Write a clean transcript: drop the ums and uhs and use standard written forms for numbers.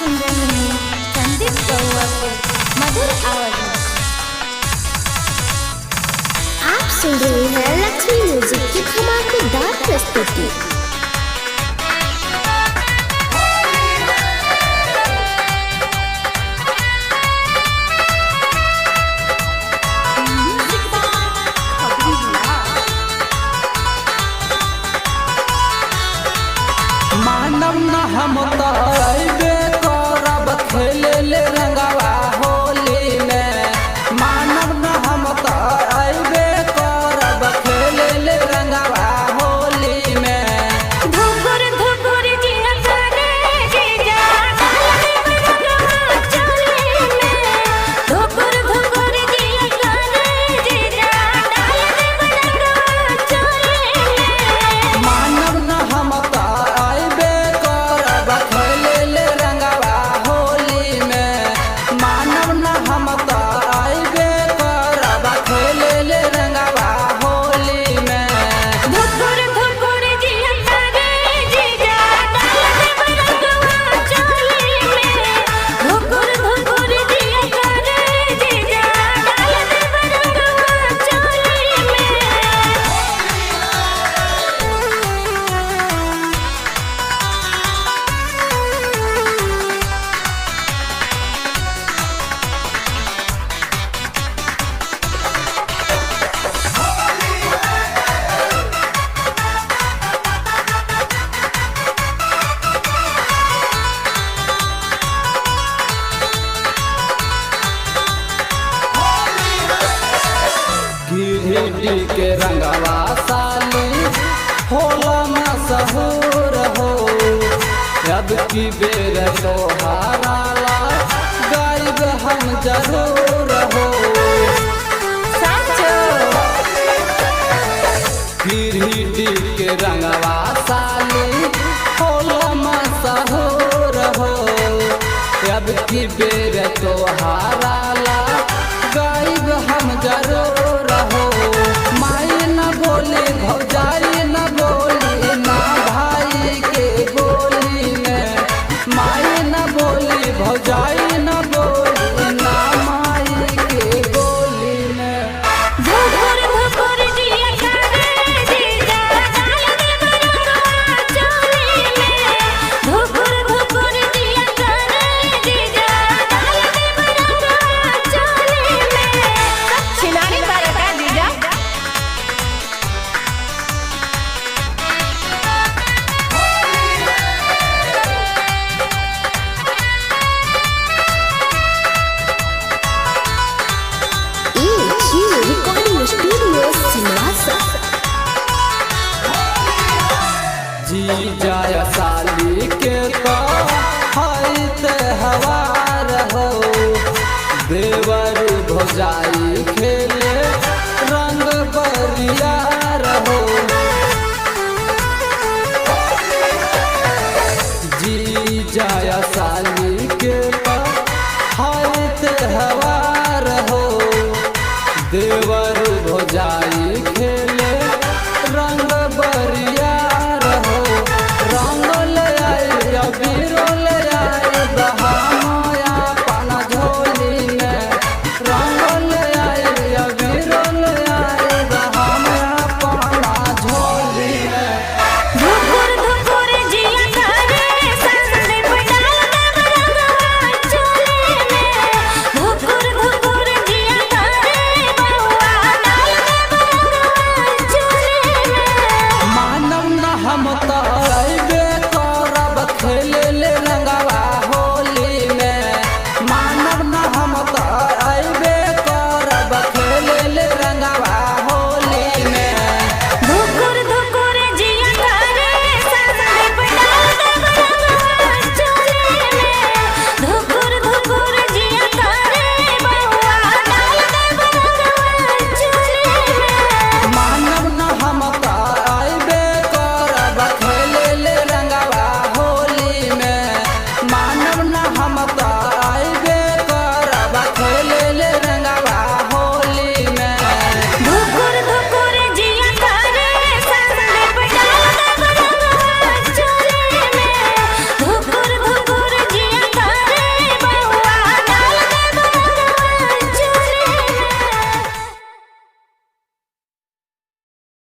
सुन रहे हैं संदीप कौआ के मधुर आवाज में। आप सुन रहे हैं लक्ष्मी म्यूजिक की धमाकेदार प्रस्तुति। मानव न हम तैबे करब खेले ले रंगवा होली में। मानव न हम तैबे करब खेले ले रंगवा होली में। धुकुर धुकुर जिया करे जीजा डाले रंगवा चोली में। धुकुर धुकुर जिया करे जीजा डाले रंगवा चोली में। मानव न हम तैबे करब खेले ले रंगवा होली में। मानव न हम तैबे करब खेले ले रंगवा होली में। धुकुर धुकुर जिया करे जीजा डाले रंगवा चोली में। धुकुर धुकुर जिया करे जीजा डाले रंगवा चोली में। गिरहिटी के रंगवा साली होला न सहूर हो। अब की बेर तोहारा ला गायब हम जरूर हो। गिरहिटी के रंगवा साली होला न सहूर हो। अब की बेर तोहारा ला गायब हम जरूर हो। माई न बोली भौजाई न बोली ना भाई के बोली में। माई न बोली भौजाई न बोली ना माई के बोली में। धुकुर धुकुर जिया करे जीजा डाले रंगवा चोली में। धुकुर धुकुर जिया करे जीजा डाले रंगवा चोली में। सब छिनाने वाला का जीजा। Recording studio Silvassa. जी जाय साली के तो है त्योहार हो। देवर भौजाई खेले रंग बरियार हो। जी जाय साली के तो है त्योहार हो। देवर भौजाई खेले रंग बरियार हो। रंग ले आई अबीर